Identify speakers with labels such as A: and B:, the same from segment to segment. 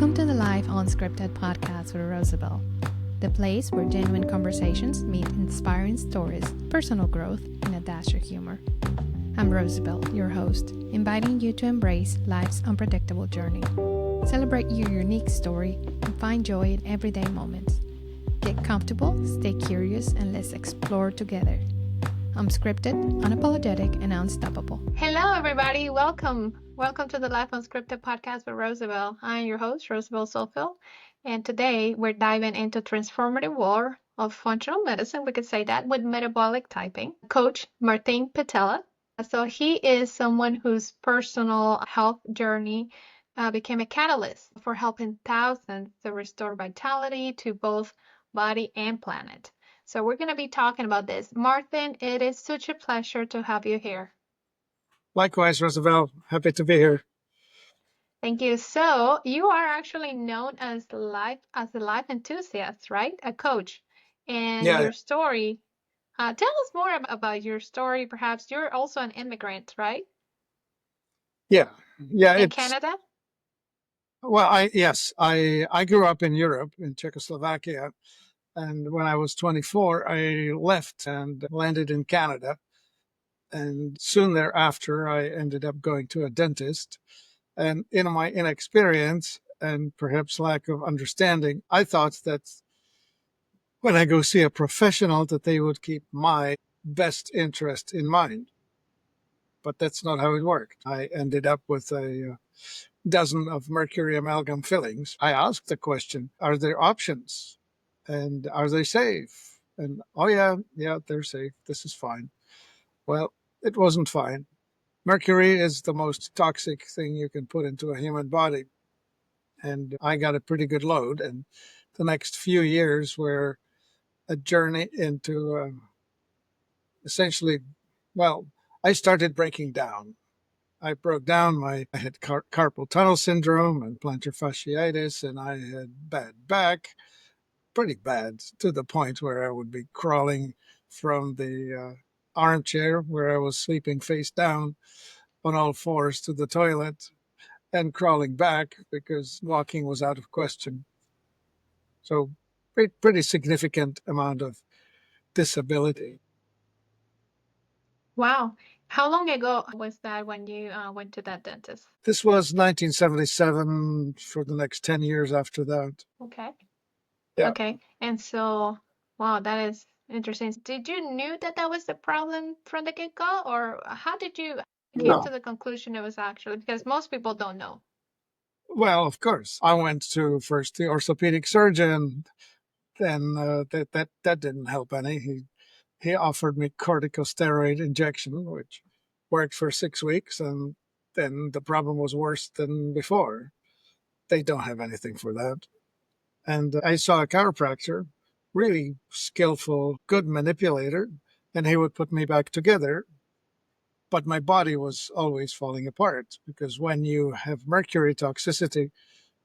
A: Welcome to the Life Unscripted Podcast with Rosabel, the place where genuine conversations meet inspiring stories, personal growth, and a dash of humor. I'm Rosabel, your host, inviting you to embrace life's unpredictable journey. Celebrate your unique story and find joy in everyday moments. Get comfortable, stay curious, and let's explore together. Unscripted, unapologetic, and unstoppable. Hello, everybody. Welcome to the Life Unscripted Podcast with Rosabel. I'm your host, Rosabel Zohfeld, and today we're diving into transformative world of functional medicine, we could say that, with metabolic typing. Coach Martin Pytela. So he is someone whose personal health journey became a catalyst for helping thousands to restore vitality to both body and planet. So we're going to be talking about this. Martin, it is such a pleasure to have you here.
B: Likewise, Rosabel. Happy to be here.
A: Thank you. So you are actually known as a life enthusiast, right? A coach. And your story, tell us more about your story. Perhaps you're also an immigrant, right?
B: Yeah.
A: In Canada?
B: Well, I grew up in Europe, in Czechoslovakia. And when I was 24, I left and landed in Canada. And soon thereafter, I ended up going to a dentist. And in my inexperience and perhaps lack of understanding, I thought that when I go see a professional, that they would keep my best interest in mind. But that's not how it worked. I ended up with a dozen of mercury amalgam fillings. I asked the question, are there options? And are they safe? And, oh, yeah, they're safe. This is fine. Well, it wasn't fine. Mercury is the most toxic thing you can put into a human body. And I got a pretty good load. And the next few years were a journey into essentially, well, I started breaking down. I broke down. I had carpal tunnel syndrome and plantar fasciitis, and I had bad back, pretty bad, to the point where I would be crawling from the armchair where I was sleeping face down on all fours to the toilet and crawling back because walking was out of question. So pretty significant amount of disability.
A: Wow. How long ago was that when you went to that dentist?
B: This was 1977 for the next 10 years after that.
A: Okay.
B: Yeah.
A: Okay. And so, wow, that is interesting. Did you knew that was the problem from the get-go, or how did you came to the conclusion it was actually, because most people don't know?
B: Well, of course. I went to first the orthopedic surgeon. Then that didn't help any. He offered me corticosteroid injection, which worked for 6 weeks, and then the problem was worse than before. They don't have anything for that. And I saw a chiropractor, really skillful, good manipulator, and he would put me back together. But my body was always falling apart because when you have mercury toxicity,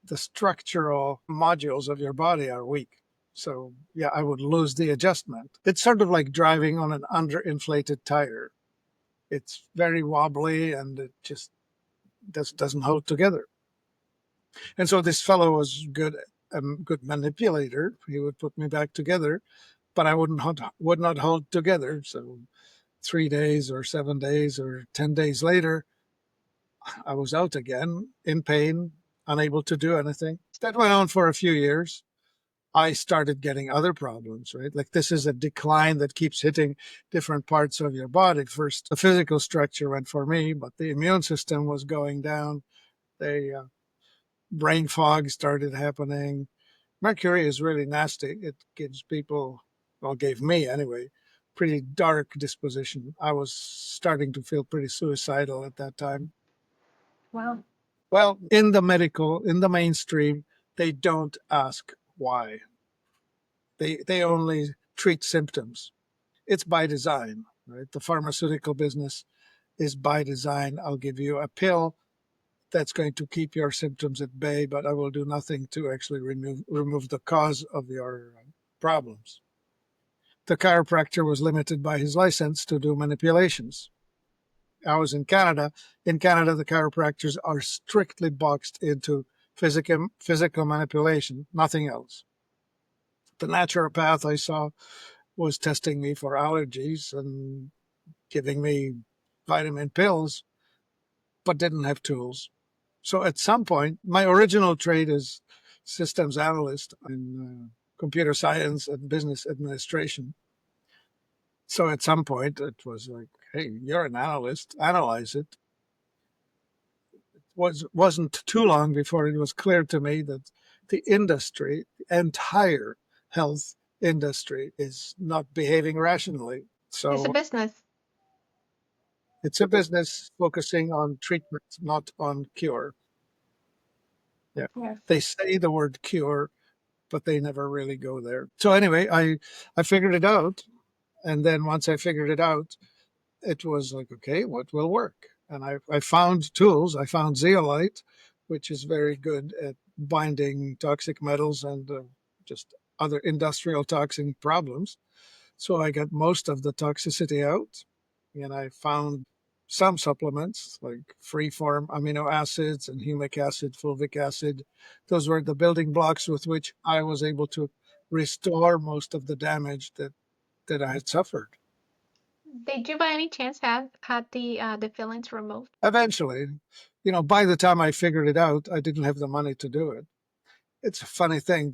B: the structural modules of your body are weak. So, yeah, I would lose the adjustment. It's sort of like driving on an underinflated tire. It's very wobbly and it just doesn't hold together. And so this fellow was a good manipulator. He would put me back together, but I would not hold together. So 3 days or 7 days or 10 days later, I was out again in pain, unable to do anything. That went on for a few years. I started getting other problems, right? Like this is a decline that keeps hitting different parts of your body. First, the physical structure went for me, but the immune system was going down. The brain fog started happening. Mercury is really nasty. It gives people, well, gave me anyway, pretty dark disposition. I was starting to feel pretty suicidal at that time.
A: Wow.
B: Well, in the mainstream, they don't ask why. They only treat symptoms. It's by design, right? The pharmaceutical business is by design. I'll give you a pill that's going to keep your symptoms at bay, but I will do nothing to actually remove the cause of your problems. The chiropractor was limited by his license to do manipulations. I was in Canada. In Canada, the chiropractors are strictly boxed into physical manipulation, nothing else. The naturopath I saw was testing me for allergies and giving me vitamin pills, but didn't have tools. So at some point, my original trade is systems analyst in computer science and business administration. So at some point, it was like, hey, you're an analyst, analyze it. Wasn't too long before it was clear to me that the industry, the entire health industry, is not behaving rationally.
A: It's a
B: So
A: business.
B: it's a business focusing on treatment, not on cure. Yeah.
A: Yes.
B: They say the word cure, but they never really go there. So anyway, I figured it out. And then once I figured it out, it was like, okay, what will work? And I found tools. I found zeolite, which is very good at binding toxic metals and just other industrial toxin problems. So I got most of the toxicity out. And I found some supplements like free-form amino acids and humic acid, fulvic acid. Those were the building blocks with which I was able to restore most of the damage that I had suffered.
A: Did you by any chance have had the fillings removed?
B: Eventually, by the time I figured it out, I didn't have the money to do it. It's a funny thing.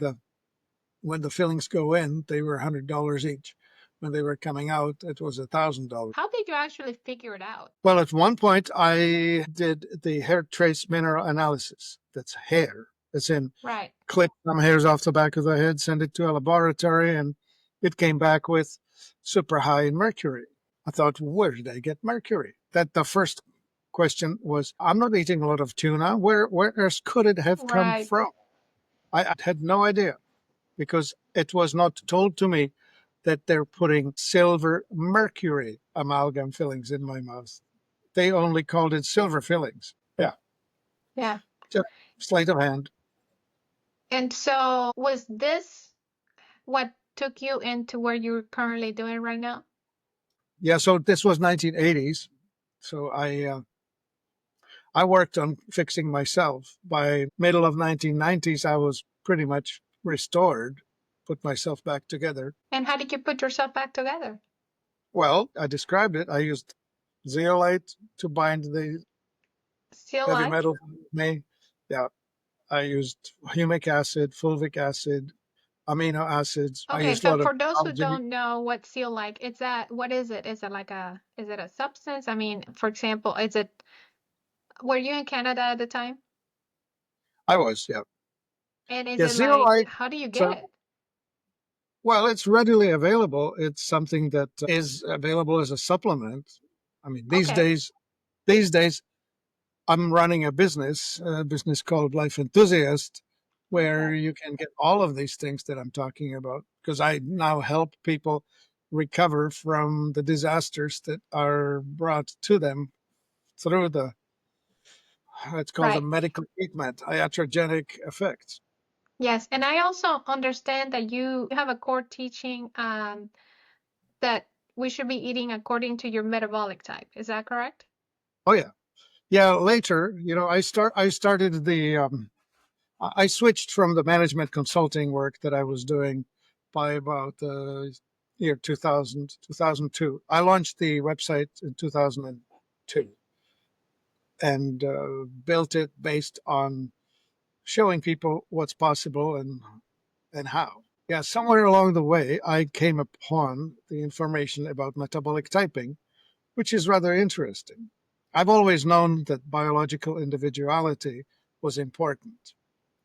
B: When the fillings go in, they were $100 each. When they were coming out, it was $1,000.
A: How did you actually figure it out?
B: Well, at one point, I did the hair trace mineral analysis. That's hair. It's in
A: Right.
B: clip some hairs off the back of the head, send it to a laboratory, and it came back with super high in mercury. I thought, where did I get mercury? That the first question was, I'm not eating a lot of tuna. Where else could it have come
A: Right.
B: from? I had no idea because it was not told to me that they're putting silver mercury amalgam fillings in my mouth. They only called it silver fillings. Yeah.
A: Yeah.
B: Just sleight of hand.
A: And so was this what took you into where you're currently doing right now?
B: Yeah. So this was 1980s. So I worked on fixing myself. By middle of 1990s, I was pretty much restored, put myself back together.
A: And how did you put yourself back together?
B: Well, I described it. I used zeolite to bind the heavy
A: Zeolite?
B: metal. Yeah. I used humic acid, fulvic acid, amino acids. I
A: Okay,
B: used a
A: so
B: lot of
A: for those who
B: algae.
A: don't know what zeolite is, what is it? Is it a substance? I mean, for example, were you in Canada at the time?
B: I was, yeah.
A: And is
B: Yeah,
A: it like,
B: zeolite.
A: how do you get
B: So,
A: it?
B: well, it's readily available. It's something that is available as a supplement. I mean,
A: Okay.
B: these days, I'm running a business called Life Enthusiast, where
A: Okay.
B: you can get all of these things that I'm talking about because I now help people recover from the disasters that are brought to them through it's called a
A: Right.
B: medical treatment, iatrogenic effects.
A: Yes. And I also understand that you have a core teaching that we should be eating according to your metabolic type. Is that correct?
B: Oh yeah. Yeah, later, I started I switched from the management consulting work that I was doing by about year 2000, 2002. I launched the website in 2002 and built it based on showing people what's possible and how. Yeah, somewhere along the way, I came upon the information about metabolic typing, which is rather interesting. I've always known that biological individuality was important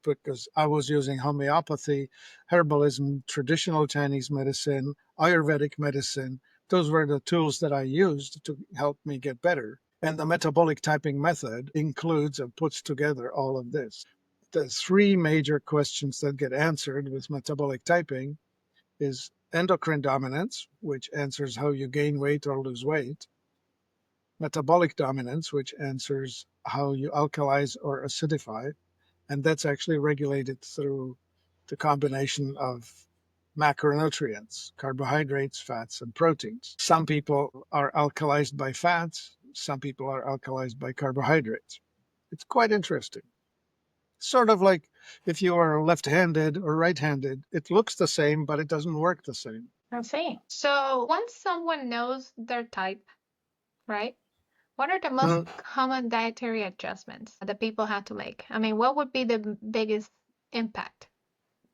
B: because I was using homeopathy, herbalism, traditional Chinese medicine, Ayurvedic medicine. Those were the tools that I used to help me get better. And the metabolic typing method includes and puts together all of this. The three major questions that get answered with metabolic typing is endocrine dominance, which answers how you gain weight or lose weight, metabolic dominance, which answers how you alkalize or acidify, and that's actually regulated through the combination of macronutrients, carbohydrates, fats, and proteins. Some people are alkalized by fats, some people are alkalized by carbohydrates. It's quite interesting. Sort of like if you are left-handed or right-handed, it looks the same, but it doesn't work the same.
A: I see. So once someone knows their type, right? What are the most common dietary adjustments that people have to make? I mean, what would be the biggest impact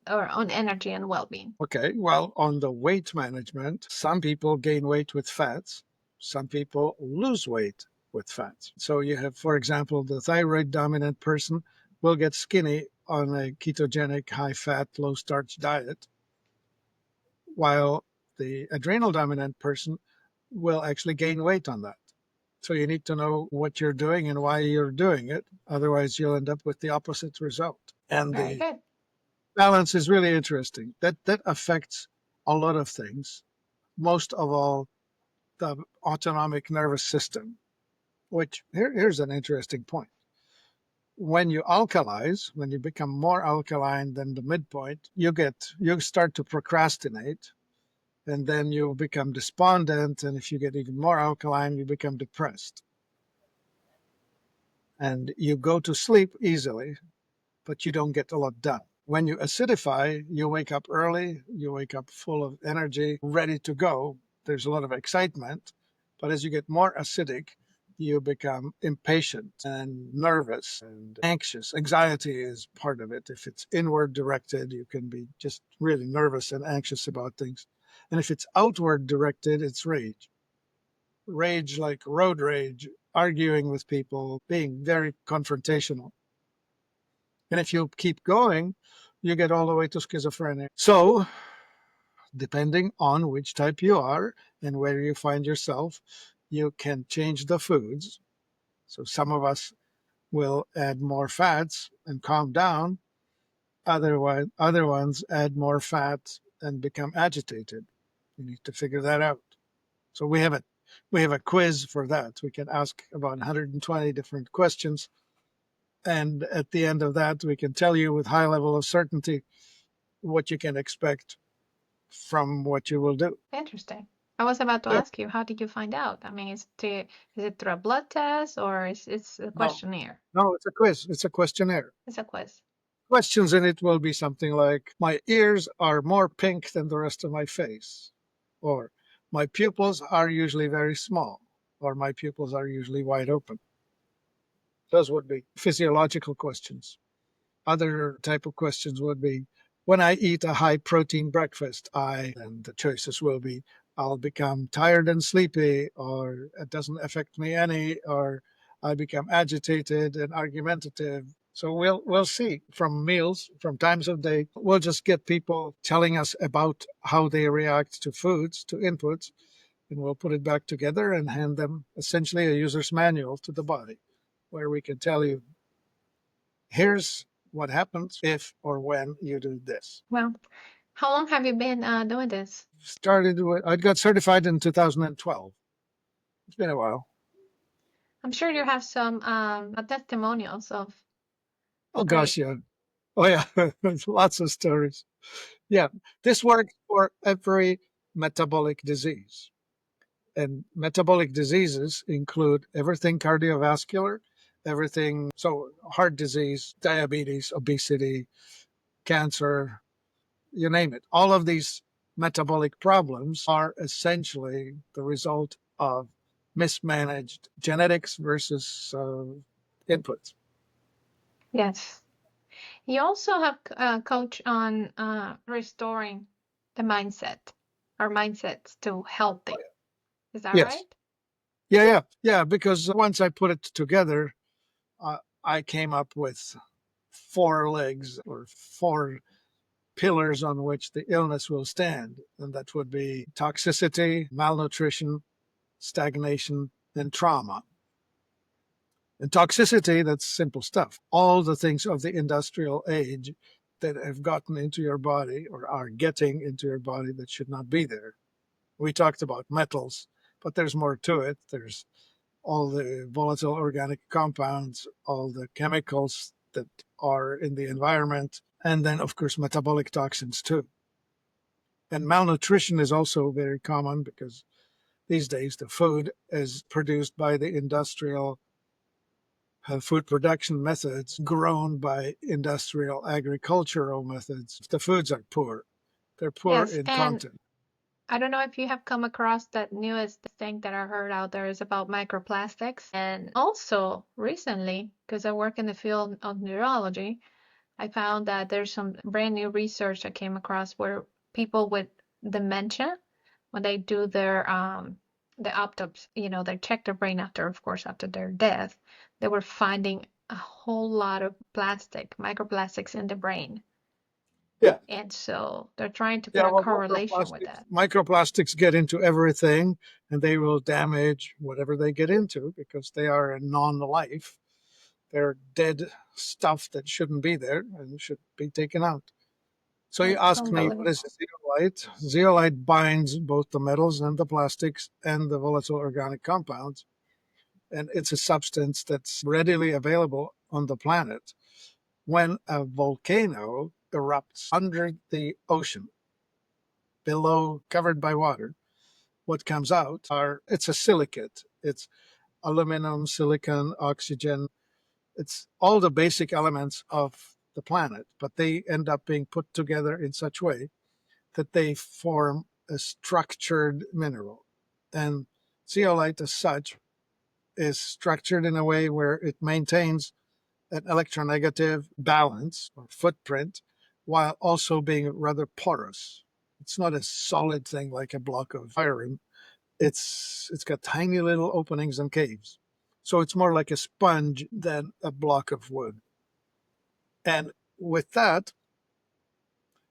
A: or on energy and well-being?
B: Okay, well, on the weight management, some people gain weight with fats, some people lose weight with fats. So you have, for example, the thyroid dominant person will get skinny on a ketogenic, high fat, low starch diet, while the adrenal dominant person will actually gain weight on that. So you need to know what you're doing and why you're doing it. Otherwise, you'll end up with the opposite result. And
A: Very
B: the
A: good.
B: balance is really interesting. That affects a lot of things. Most of all, the autonomic nervous system. Which here's an interesting point. When you alkalize, when you become more alkaline than the midpoint, you start to procrastinate, and then you become despondent. And if you get even more alkaline, you become depressed. And you go to sleep easily, but you don't get a lot done. When you acidify, you wake up early, you wake up full of energy, ready to go. There's a lot of excitement. But as you get more acidic, you become impatient and nervous and anxious. Anxiety is part of it. If it's inward directed, you can be just really nervous and anxious about things. And if it's outward directed, it's rage. Rage like road rage, arguing with people, being very confrontational. And if you keep going, you get all the way to schizophrenia. So, depending on which type you are and where you find yourself, you can change the foods. So, some of us will add more fats and calm down. Other ones add more fat and become agitated. You need to figure that out. So, we have a quiz for that. We can ask about 120 different questions. And at the end of that, we can tell you with high level of certainty what you can expect from what you will do.
A: Interesting. I was about to
B: Yeah.
A: ask you, how did you find out? I mean, is it through a blood test or it's a questionnaire?
B: No, it's a quiz. It's a questionnaire.
A: It's a quiz.
B: Questions in it will be something like, my ears are more pink than the rest of my face, or my pupils are usually very small, or my pupils are usually wide open. Those would be physiological questions. Other type of questions would be, when I eat a high protein breakfast, and the choices will be, I'll become tired and sleepy, or it doesn't affect me any, or I become agitated and argumentative. So we'll see from meals, from times of day. We'll just get people telling us about how they react to foods, to inputs, and we'll put it back together and hand them essentially a user's manual to the body, where we can tell you, here's what happens if or when you do this.
A: Well, how long have you been doing this?
B: I got certified in 2012. It's been a while.
A: I'm sure you have some testimonials of.
B: Oh gosh, yeah. Oh yeah, there's lots of stories. Yeah, this works for every metabolic disease. And metabolic diseases include everything cardiovascular, everything, so heart disease, diabetes, obesity, cancer, you name it. All of these metabolic problems are essentially the result of mismanaged genetics versus inputs.
A: Yes. You also have a coach on restoring the mindset, our mindsets to healthy. Is that
B: Yes.
A: right?
B: Yeah. Because once I put it together, I came up with 4 legs or 4 pillars on which the illness will stand. And that would be toxicity, malnutrition, stagnation, and trauma. And toxicity, that's simple stuff. All the things of the industrial age that have gotten into your body or are getting into your body that should not be there. We talked about metals, but there's more to it. There's all the volatile organic compounds, all the chemicals that are in the environment, and then, of course, metabolic toxins too. And malnutrition is also very common because these days the food is produced by the industrial food production methods grown by industrial agricultural methods. The foods are poor. They're poor
C: Yes,
B: in
C: and
B: content.
C: I don't know if you have come across that newest thing that I heard out there is about microplastics. And also recently, because I work in the field of neurology, I found that there's some brand new research I came across where people with dementia, when they do their the autopsy, they check their brain after, of course, after their death, they were finding a whole lot of microplastics in the brain.
B: Yeah.
C: And so they're trying to put
B: Yeah,
C: a
B: well,
C: correlation with that.
B: microplastics get into everything, and they will damage whatever they get into because they are a non-life. They're dead stuff that shouldn't be there and should be taken out. So you
C: That's
B: ask me, what is
C: unbelievable.
B: zeolite? Zeolite binds both the metals and the plastics and the volatile organic compounds, and it's a substance that's readily available on the planet. When a volcano erupts under the ocean, below, covered by water, what comes out it's a silicate. It's aluminum, silicon, oxygen. It's all the basic elements of the planet, but they end up being put together in such way that they form a structured mineral. And zeolite, as such, is structured in a way where it maintains an electronegative balance or footprint while also being rather porous. It's not a solid thing like a block of iron. It's got tiny little openings and caves. So it's more like a sponge than a block of wood. And with that,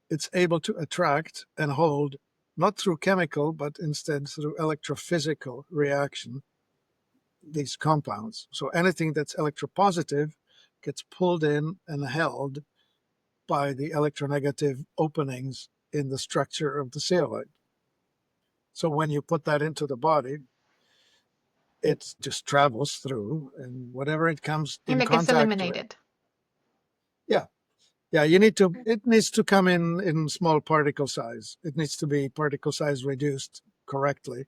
B: it's able to attract and hold, not through chemical, but instead through electrophysical reaction, these compounds. So anything that's electropositive gets pulled in and held by the electronegative openings in the structure of the zeolite. So when you put that into the body, it just travels through, and whatever it comes
C: And
B: in
C: it gets
B: contact with.
C: eliminated.
B: Yeah. It needs to come in small particle size. It needs to be particle size reduced correctly.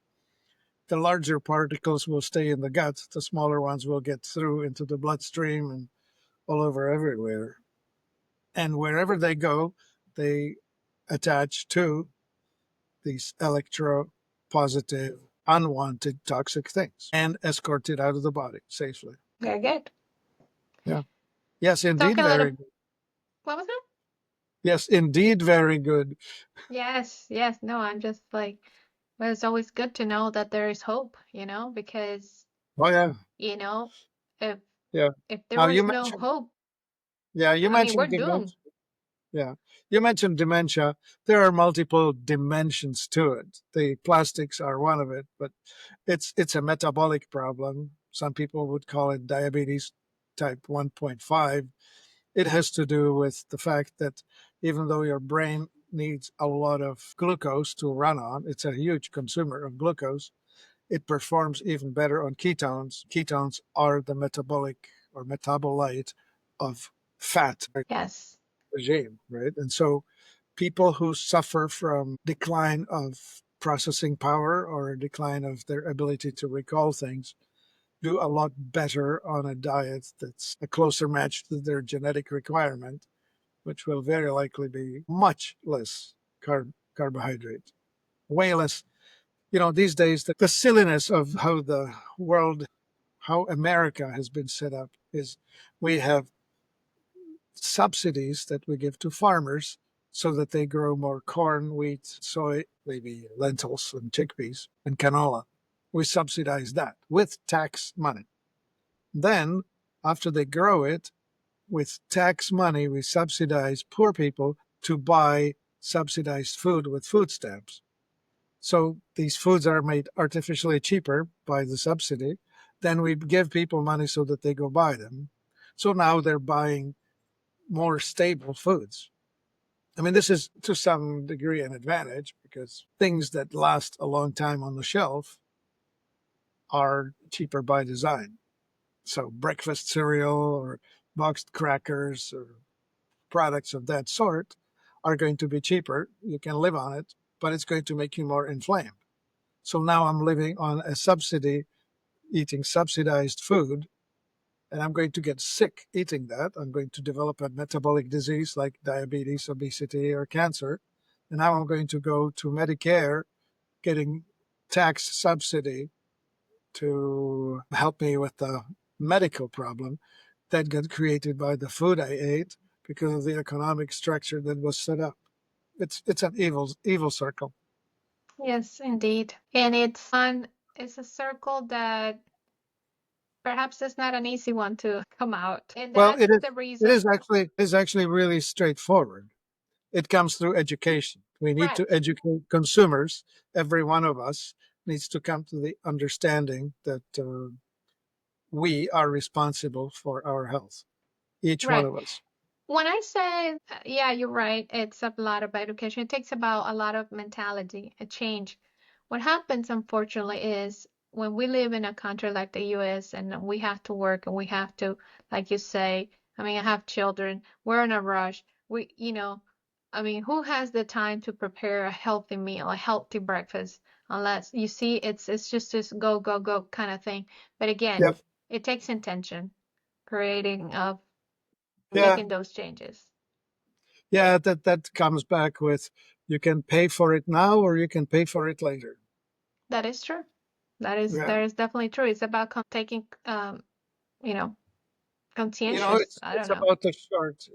B: The larger particles will stay in the gut. The smaller ones will get through into the bloodstream and all over everywhere. And wherever they go, they attach to these electropositive, unwanted toxic things and escort it out of the body safely.
C: Very good.
B: Yeah. Yes,
C: Talk
B: indeed,
C: a
B: very
C: little.
B: good.
C: What was it?
B: Yes, indeed, very good.
C: Yes, yes. No, I'm just like, well, it's always good to know that there is hope, because,
B: Oh yeah,
C: you know, if
B: yeah.
C: if there
B: Now you
C: was no
B: mentioned,
C: hope,
B: yeah, you
C: I mean, we're
B: mentioned
C: doomed.
B: dementia. Yeah, you mentioned dementia. There are multiple dimensions to it. The plastics are one of it, but it's a metabolic problem. Some people would call it diabetes type 1.5. It has to do with the fact that even though your brain needs a lot of glucose to run on, it's a huge consumer of glucose. It performs even better on ketones. Ketones are the metabolic or metabolite of fat
C: Yes.
B: regime, right? And so people who suffer from decline of processing power or a decline of their ability to recall things do a lot better on a diet that's a closer match to their genetic requirement, which will very likely be much less carbohydrate, way less. These days, the silliness of how the world, how America has been set up is we have subsidies that we give to farmers so that they grow more corn, wheat, soy, maybe lentils and chickpeas and canola. We subsidize that with tax money. Then, after they grow it, with tax money, we subsidize poor people to buy subsidized food with food stamps. So these foods are made artificially cheaper by the subsidy. Then we give people money so that they go buy them. So now they're buying more stable foods. I mean, this is to some degree an advantage because things that last a long time on the shelf are cheaper by design. So breakfast cereal or boxed crackers or products of that sort are going to be cheaper. You can live on it, but it's going to make you more inflamed. So now I'm living on a subsidy, eating subsidized food, and I'm going to get sick eating that. I'm going to develop a metabolic disease like diabetes, obesity, or cancer. And now I'm going to go to Medicare getting tax subsidy to help me with the medical problem that got created by the food I ate because of the economic structure that was set up. It's an evil circle.
C: Yes, indeed. And it's a circle that perhaps is not an easy one to come out. And
B: Well,
C: that's
B: it is
C: the
B: it
C: reason.
B: is actually really straightforward. It comes through education. We need to
C: Right,
B: educate consumers. Every one of us needs to come to the understanding that we are responsible for our health. Each one
C: right.
B: of us.
C: When I say, yeah, you're right, it's a lot of education. It takes about a lot of mentality, a change. What happens, unfortunately, is when we live in a country like the US and we have to work and we have to, like you say, I mean, I have children, we're in a rush. I mean, who has the time to prepare a healthy meal, a healthy breakfast? Unless you see, it's just this go, go, go kind of thing. But again,
B: Yep.
C: it takes intention, creating
B: Yeah.
C: making those changes.
B: Yeah. That comes back with you can pay for it now or you can pay for it later.
C: That is true.
B: Yeah.
C: That is definitely true. It's about taking you know, conscientious. I don't know.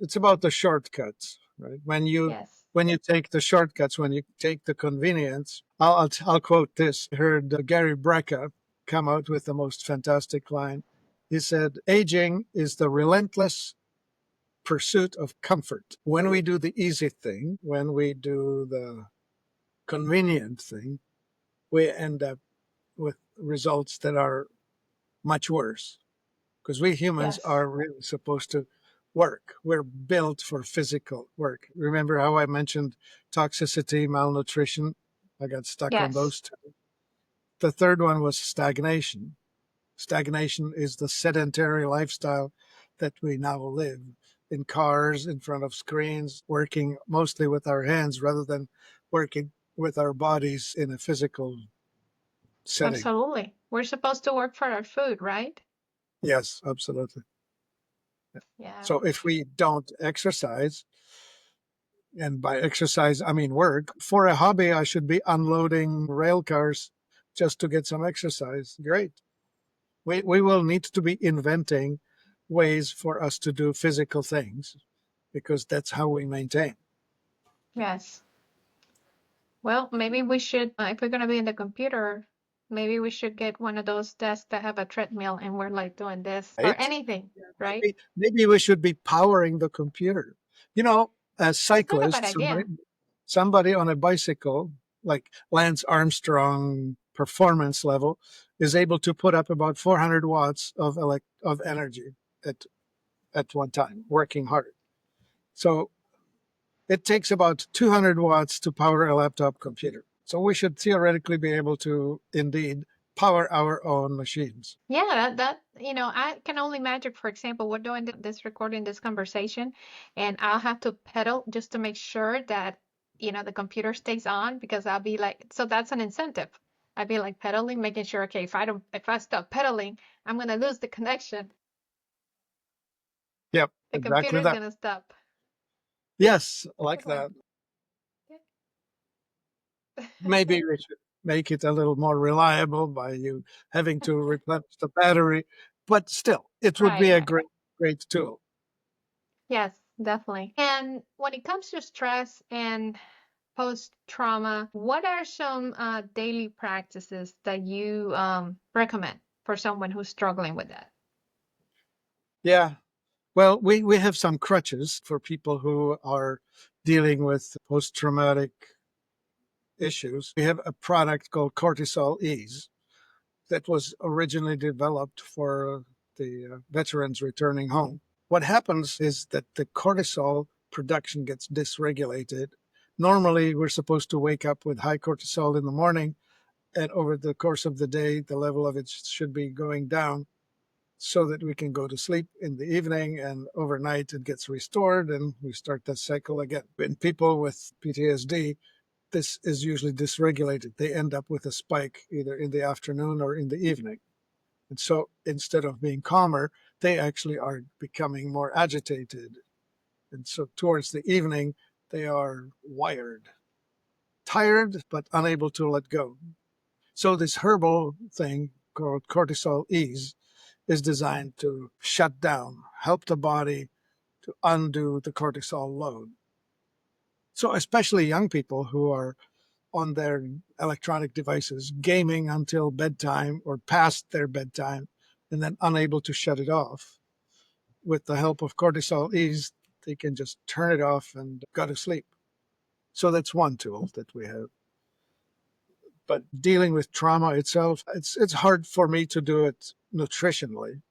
B: It's about the shortcuts, right?
C: Yes.
B: When you take the shortcuts, when you take the convenience, I'll quote this. I heard Gary Brecka come out with the most fantastic line. He said, "Aging is the relentless pursuit of comfort. When we do the easy thing, when we do the convenient thing, we end up with results that are much worse." Because we humans
C: Yes.
B: are really supposed to work. We're built for physical work. Remember how I mentioned toxicity, malnutrition? I got stuck on
C: Yes.
B: those two. The third one was stagnation. Stagnation is the sedentary lifestyle that we now live in cars, in front of screens, working mostly with our hands rather than working with our bodies in a physical setting.
C: Absolutely. We're supposed to work for our food, right?
B: Yes, absolutely.
C: Yeah.
B: So if we don't exercise, and by exercise, I mean work. For a hobby, I should be unloading rail cars just to get some exercise. Great. We will need to be inventing ways for us to do physical things because that's how we maintain.
C: Yes. Well, maybe we should, if we're going to be in the computer, maybe we should get one of those desks that have a treadmill and we're like doing this or
B: Right?
C: anything, right?
B: Maybe we should be powering the computer. You know, as
C: That's not a bad
B: cyclists,
C: idea.
B: somebody on a bicycle, like Lance Armstrong performance level, is able to put up about 400 watts of energy at at one time, working hard. So it takes about 200 watts to power a laptop computer. So we should theoretically be able to indeed power our own machines.
C: Yeah, I can only imagine, for example, we're doing this recording, this conversation, and I'll have to pedal just to make sure that, the computer stays on because I'll be like, so that's an incentive. I'd be like pedaling, making sure, okay, if I stop pedaling, I'm gonna lose the connection.
B: Yep,
C: The computer
B: exactly
C: is
B: that.
C: gonna stop.
B: Yes,
C: Good
B: like
C: one.
B: that. Maybe we should make it a little more reliable by you having to replenish the battery, but still, it would
C: Right,
B: be a
C: right.
B: great tool.
C: Yes, definitely. And when it comes to stress and post-trauma, what are some daily practices that you recommend for someone who's struggling with that?
B: Yeah. Well, we have some crutches for people who are dealing with post traumatic issues. We have a product called Cortisol Ease that was originally developed for the veterans returning home. What happens is that the cortisol production gets dysregulated. Normally, we're supposed to wake up with high cortisol in the morning, and over the course of the day, the level of it should be going down so that we can go to sleep in the evening, and overnight it gets restored and we start that cycle again. In people with PTSD, this is usually dysregulated. They end up with a spike either in the afternoon or in the evening. And so instead of being calmer, they actually are becoming more agitated. And so towards the evening, they are wired, tired, but unable to let go. So this herbal thing called cortisol ease is designed to shut down, help the body to undo the cortisol load. So especially young people who are on their electronic devices, gaming until bedtime or past their bedtime, and then unable to shut it off. With the help of cortisol ease, they can just turn it off and go to sleep. So that's one tool that we have. But dealing with trauma itself, it's hard for me to do it nutritionally,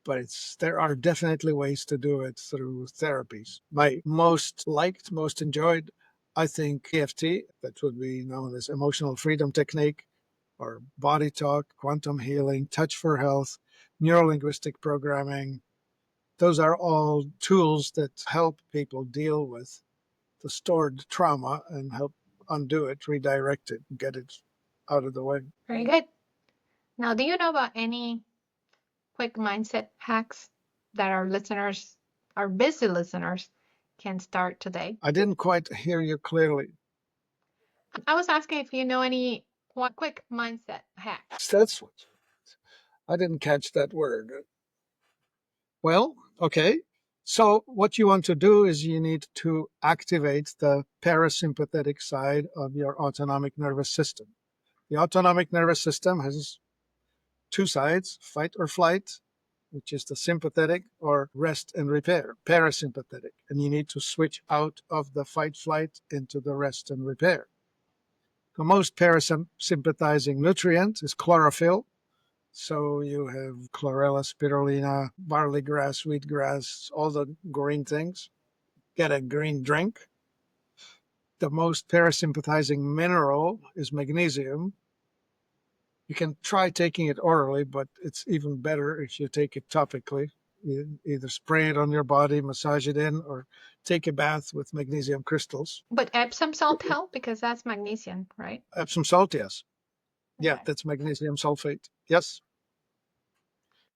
B: but there are definitely ways to do it through therapies. My most liked, most enjoyed, I think, EFT, that would be known as emotional freedom technique, or body talk, quantum healing, touch for health, neurolinguistic programming. Those are all tools that help people deal with the stored trauma and help undo it, redirect it, get it out of the way.
C: Very good. Now, do you know about any quick mindset hacks that our listeners, our busy listeners, can start today?
B: I didn't quite hear you clearly.
C: I was asking if you know any quick mindset hacks.
B: That's what I didn't catch that word. Well, okay. So what you want to do is you need to activate the parasympathetic side of your autonomic nervous system. The autonomic nervous system has two sides, fight or flight, which is the sympathetic, or rest and repair, parasympathetic. And you need to switch out of the fight flight into the rest and repair. The most parasympathizing nutrient is chlorophyll. So you have chlorella, spirulina, barley grass, wheatgrass, all the green things. Get a green drink. The most parasympathizing mineral is magnesium. You can try taking it orally, but it's even better if you take it topically. You either spray it on your body, massage it in, or take a bath with magnesium crystals.
C: But Epsom salt help because that's magnesium, right?
B: Epsom salt, yes. Yeah,
C: Okay.
B: that's magnesium sulfate. Yes.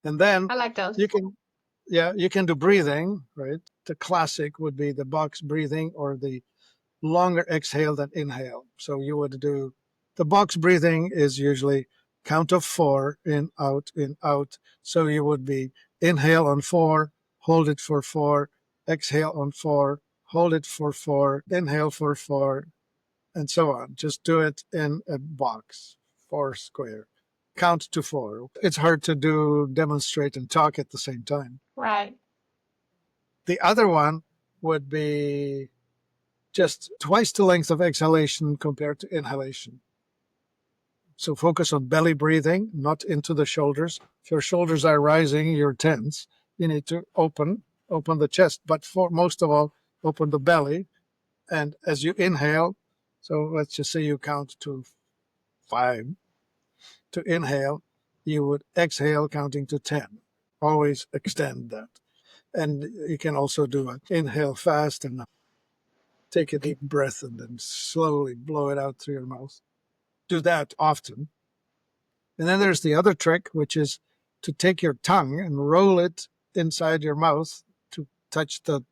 B: And then
C: I like those.
B: you can do breathing, right? The classic would be the box breathing or the longer exhale than inhale. So you would do the box breathing is usually count of 4, in, out, in, out. So you would be inhale on 4, hold it for 4, exhale on 4, hold it for 4, inhale for 4, and so on. Just do it in a box, 4 square. Count to 4. It's hard to demonstrate and talk at the same time.
C: Right.
B: The other one would be just twice the length of exhalation compared to inhalation. So focus on belly breathing, not into the shoulders. If your shoulders are rising, you're tense. You need to open the chest, but for most of all, open the belly. And as you inhale, so let's just say you count to 5. To inhale, you would exhale counting to 10. Always extend that. And you can also do an inhale fast and take a deep breath and then slowly blow it out through your mouth. Do that often. And then there's the other trick, which is to take your tongue and roll it inside your mouth to touch the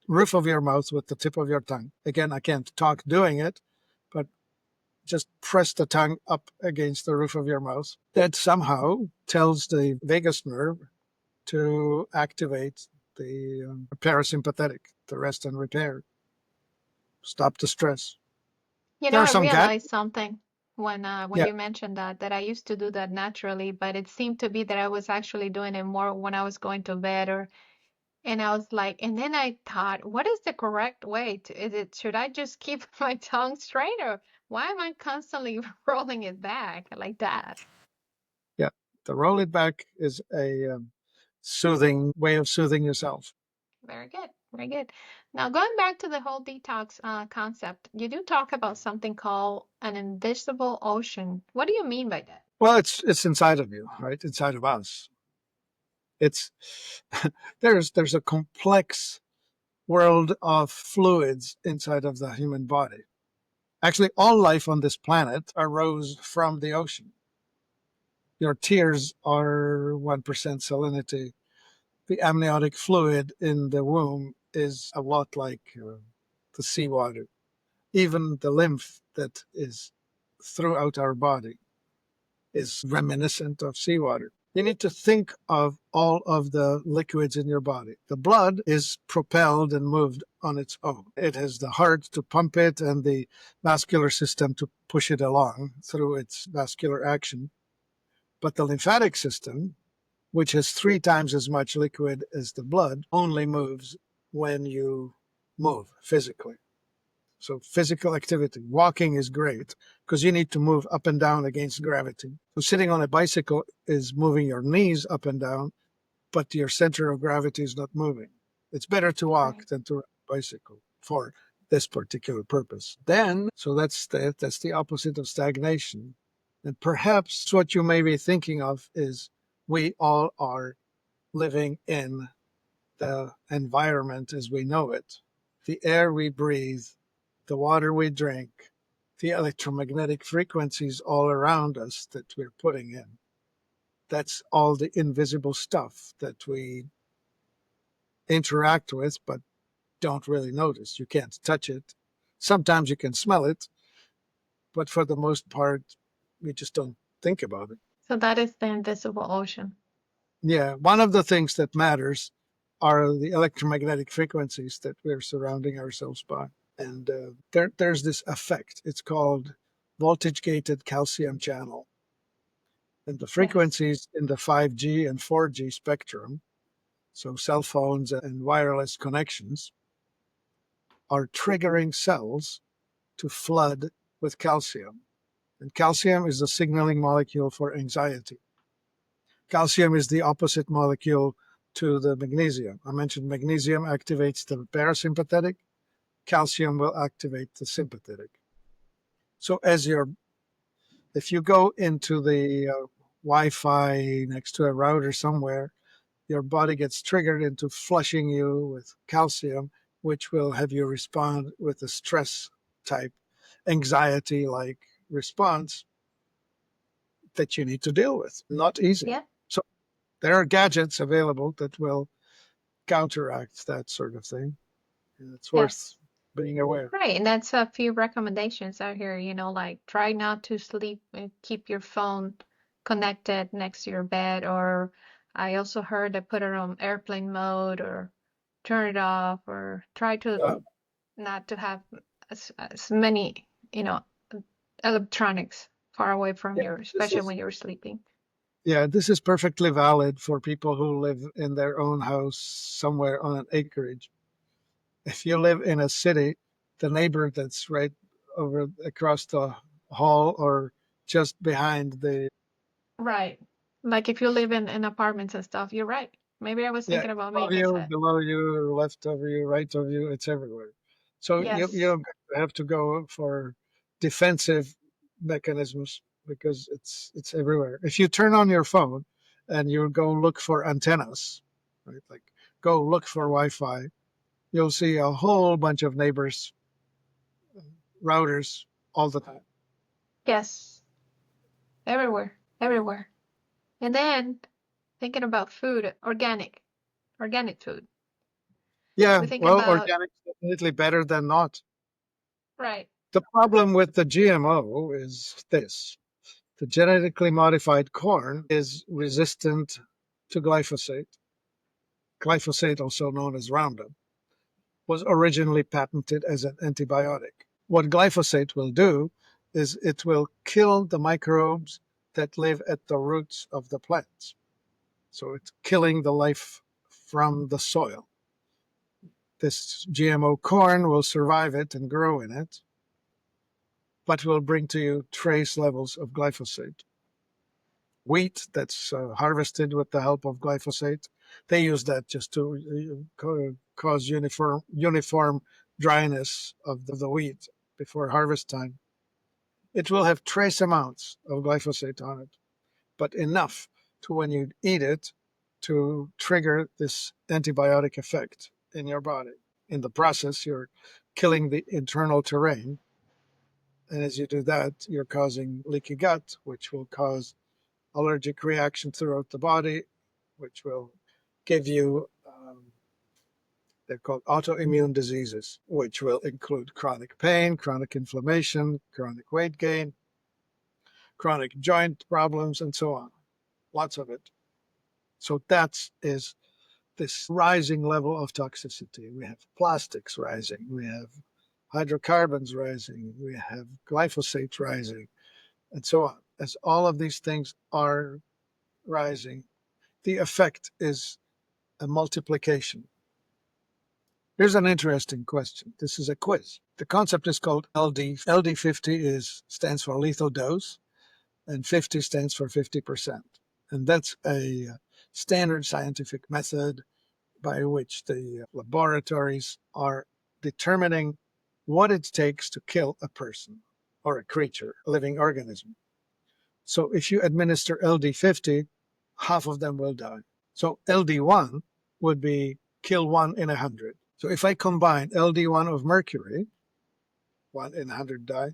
B: roof of your mouth with the tip of your tongue. Again, I can't talk doing it, but just press the tongue up against the roof of your mouth. That somehow tells the vagus nerve to activate the parasympathetic, the rest and repair. Stop the stress.
C: You
B: There
C: know,
B: are
C: I
B: some
C: realized something when
B: Yeah.
C: you mentioned that I used to do that naturally, but it seemed to be that I was actually doing it more when I was going to bed and I was like, and then I thought, what is the correct way to, should I just keep my tongue straight or why am I constantly rolling it back like that?
B: Yeah, the roll it back is a soothing way of soothing yourself.
C: Very good. Very good. Now, going back to the whole detox concept, you do talk about something called an invisible ocean. What do you mean by that?
B: Well, it's inside of you, right? Inside of us. It's there's a complex world of fluids inside of the human body. Actually, all life on this planet arose from the ocean. Your tears are 1% salinity. The amniotic fluid in the womb is a lot like the seawater. Even the lymph that is throughout our body is reminiscent of seawater. You need to think of all of the liquids in your body. The blood is propelled and moved on its own. It has the heart to pump it and the vascular system to push it along through its vascular action. But the lymphatic system, which has 3 times as much liquid as the blood, only moves when you move physically. So physical activity, walking is great because you need to move up and down against gravity. So sitting on a bicycle is moving your knees up and down, but your center of gravity is not moving. It's better to walk than to ride a bicycle for this particular purpose. So that's the opposite of stagnation. And perhaps what you may be thinking of is we all are living in the environment as we know it. The air we breathe, the water we drink, the electromagnetic frequencies all around us that we're putting in. That's all the invisible stuff that we interact with, but don't really notice. You can't touch it. Sometimes you can smell it, but for the most part, we just don't think about it.
C: So that is the invisible ocean.
B: Yeah, one of the things that matters are the electromagnetic frequencies that we're surrounding ourselves by. And there's this effect. It's called voltage-gated calcium channel. And the frequencies in the 5G and 4G spectrum, so cell phones and wireless connections, are triggering cells to flood with calcium. And calcium is the signaling molecule for anxiety. Calcium is the opposite molecule to the magnesium. I mentioned magnesium activates the parasympathetic. Calcium will activate the sympathetic. So if you go into the Wi-Fi next to a router somewhere, your body gets triggered into flushing you with calcium, which will have you respond with a stress type, anxiety-like response that you need to deal with. Not easy.
C: Yeah.
B: So there are gadgets available that will counteract that sort of thing. And it's worth being aware.
C: Right. And that's a few recommendations out here, like try not to sleep and keep your phone connected next to your bed. Or I also heard that put it on airplane mode or turn it off, or try to not to have as many, electronics far away from you, especially when you're sleeping.
B: Yeah, this is perfectly valid for people who live in their own house somewhere on an acreage. If you live in a city, the neighbor that's right over across the hall or just behind the
C: Right. Like if you live in apartments and stuff, you're right. Maybe I was thinking about me
B: above
C: because
B: you, below you, left of you, right of you, it's everywhere. So you
C: yes.
B: don't have to go for defensive mechanisms because it's everywhere. If you turn on your phone and you go look for antennas, right? Like go look for Wi-Fi, you'll see a whole bunch of neighbors routers all the time.
C: Yes. Everywhere. Everywhere. And then thinking about food, organic food.
B: Yeah,
C: We think
B: well,
C: about
B: organic is definitely better than not.
C: right.
B: The problem with the GMO is this. The genetically modified corn is resistant to glyphosate. Glyphosate, also known as Roundup, was originally patented as an antibiotic. What glyphosate will do is it will kill the microbes that live at the roots of the plants. So it's killing the life from the soil. This GMO corn will survive it and grow in it, but will bring to you trace levels of glyphosate. Wheat that's harvested with the help of glyphosate, they use that just to cause uniform dryness of the wheat before harvest time. It will have trace amounts of glyphosate on it, but enough to when you eat it to trigger this antibiotic effect in your body. In the process, you're killing the internal terrain. And as you do that, you're causing leaky gut, which will cause allergic reaction throughout the body, which will give you, they're called autoimmune diseases, which will include chronic pain, chronic inflammation, chronic weight gain, chronic joint problems, and so on. Lots of it. So that is this rising level of toxicity. We have plastics rising, we have hydrocarbons rising, we have glyphosate rising, and so on. As all of these things are rising, the effect is a multiplication. Here's an interesting question. This is a quiz. The concept is called LD. LD50 stands for lethal dose, and 50 stands for 50%. And that's a standard scientific method by which the laboratories are determining what it takes to kill a person or a creature, a living organism. So if you administer LD50, half of them will die. So LD1 would be kill 1 in 100. So if I combine LD1 of mercury, 1 in 100 die,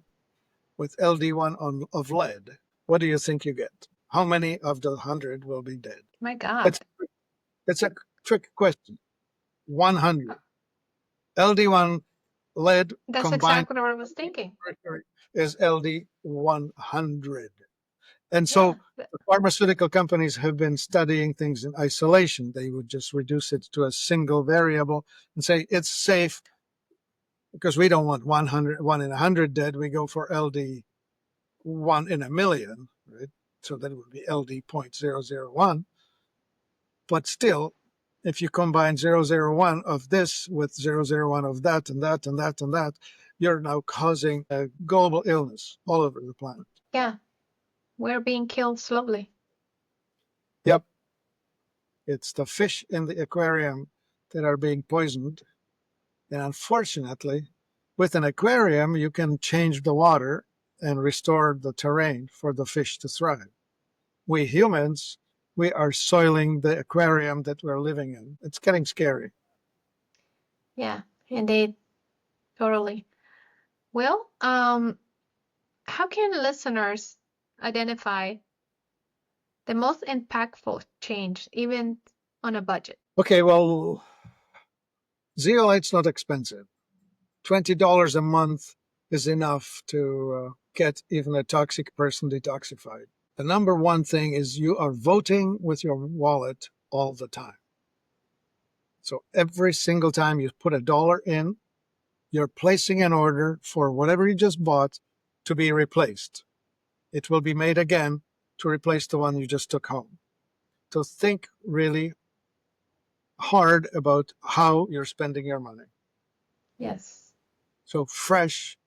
B: with LD1 of lead, what do you think you get? How many of the 100 will be dead?
C: My God.
B: That's a trick question. 100. LD1 lead
C: That's
B: combined
C: exactly what I was thinking.
B: mercury is LD100. And so
C: Yeah.
B: the pharmaceutical companies have been studying things in isolation. They would just reduce it to a single variable and say it's safe because we don't want 1 in 100 dead. We go for LD 1 in a million, right? So that would be LD 0.001. But still, if you combine 001 of this with 001 of that and that and that and that, you're now causing a global illness all over the planet.
C: Yeah. We're being killed slowly.
B: Yep. It's the fish in the aquarium that are being poisoned. And unfortunately, with an aquarium, you can change the water and restore the terrain for the fish to thrive. We humans, we are soiling the aquarium that we're living in. It's getting scary.
C: Yeah, indeed. Totally. Well, how can listeners identify the most impactful change, even on a budget?
B: Okay, well, zeolite's not expensive. $20 a month is enough to get even a toxic person detoxified. The number one thing is you are voting with your wallet all the time. So every single time you put $1 in, you're placing an order for whatever you just bought to be replaced. It will be made again to replace the one you just took home. So think really hard about how you're spending your money.
C: Yes.
B: So fresh,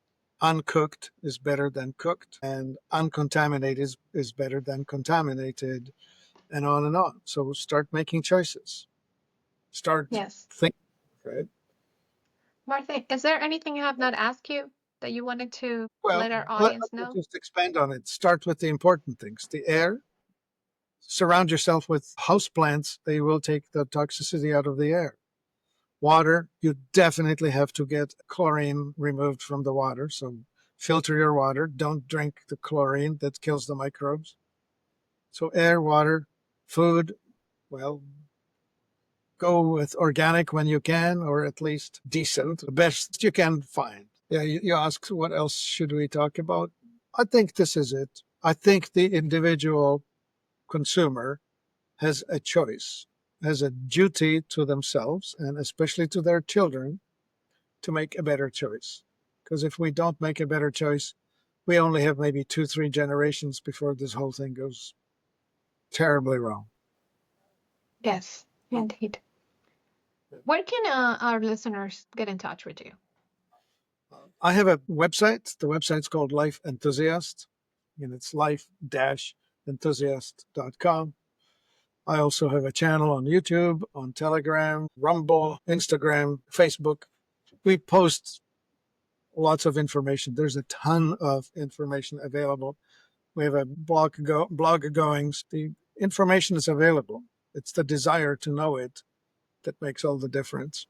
B: uncooked is better than cooked, and uncontaminated is better than contaminated, and on and on. So start making choices. Start thinking, right?
C: Martin, is there anything I have not asked you that you wanted to let our
B: Let
C: audience
B: me
C: know?
B: just expand on it. Start with the important things. The air. Surround yourself with houseplants. They will take the toxicity out of the air. Water, you definitely have to get chlorine removed from the water. So filter your water. Don't drink the chlorine that kills the microbes. So air, water, food, well, go with organic when you can, or at least decent, the best you can find. Yeah, you asked what else should we talk about? I think this is it. I think the individual consumer has a choice, has a duty to themselves and especially to their children to make a better choice. Because if we don't make a better choice, we only have maybe 2-3 generations before this whole thing goes terribly wrong.
C: Yes, indeed. Where can our listeners get in touch with you?
B: I have a website. The website's called Life Enthusiast, and it's life-enthusiast.com. I also have a channel on YouTube, on Telegram, Rumble, Instagram, Facebook. We post lots of information. There's a ton of information available. We have a blog going. The information is available. It's the desire to know it that makes all the difference.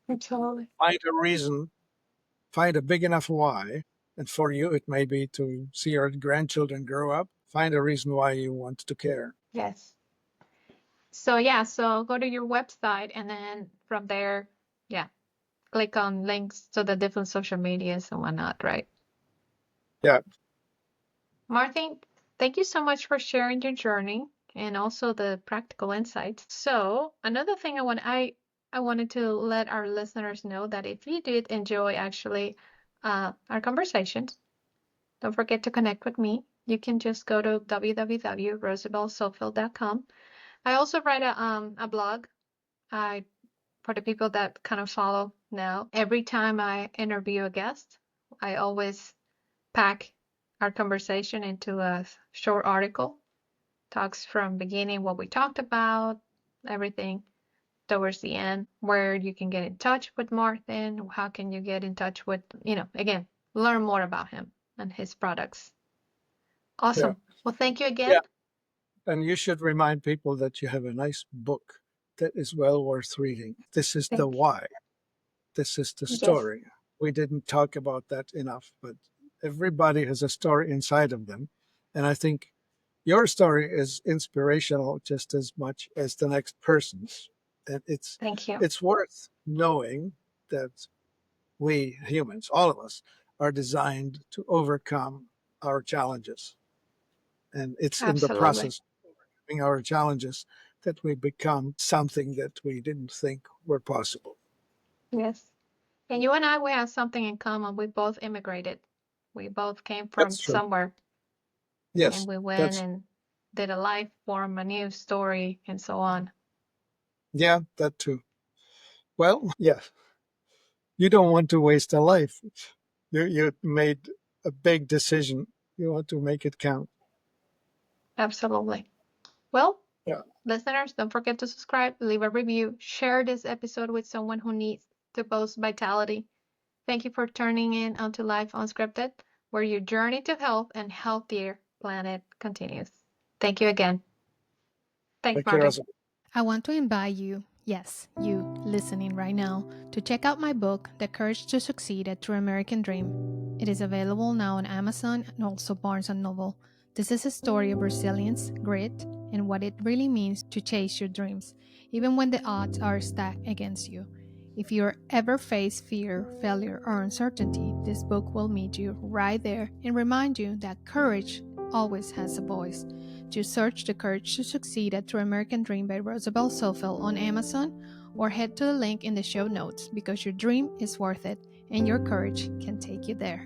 C: Absolutely.
B: Find a reason, find a big enough why. And for you, it may be to see your grandchildren grow up. Find a reason why you want to care.
C: Yes. So go to your website and then from there, click on links to the different social medias and whatnot, right?
B: Yeah.
C: Martin, thank you so much for sharing your journey and also the practical insights. So another thing I wanted to let our listeners know that if you did enjoy actually our conversations, don't forget to connect with me. You can just go to www.rosabelzohfeld.com. I also write a blog. For the people that kind of follow now, every time I interview a guest, I always pack our conversation into a short article. Talks from beginning what we talked about, everything towards the end, where you can get in touch with Martin, how can you get in touch with, again, learn more about him and his products.
B: Yeah.
C: Awesome. Well, thank you again.
B: Yeah. And you should remind people that you have a nice book that is well worth reading. This is the why. This is the story. Yes. We didn't talk about that enough, but everybody has a story inside of them. And I think your story is inspirational just as much as the next person's. And
C: Thank you.
B: It's worth knowing that we humans, all of us, are designed to overcome our challenges. And it's in the process of overcoming our challenges that we become something that we didn't think were possible.
C: Yes. And you and I, we have something in common. We both immigrated. We both came from somewhere.
B: Yes.
C: And we went and did a life form, a new story, and so on.
B: Yeah, that too. Well, yeah. You don't want to waste a life. You made a big decision. You want to make it count.
C: Absolutely. Well, listeners, don't forget to subscribe, leave a review, share this episode with someone who needs to boost vitality. Thank you for tuning in onto Life Unscripted, where your journey to health and healthier planet continues. Thank you again. Thanks, Martin.
A: I want to invite you, yes, you listening right now, to check out my book, The Courage to Succeed: A True American Dream. It is available now on Amazon and also Barnes & Noble. This is a story of resilience, grit, and what it really means to chase your dreams, even when the odds are stacked against you. If you ever face fear, failure, or uncertainty, this book will meet you right there and remind you that courage always has a voice. Just search The Courage to Succeed: A True American Dream by Rosabel Zohfeld on Amazon, or head to the link in the show notes, because your dream is worth it and your courage can take you there.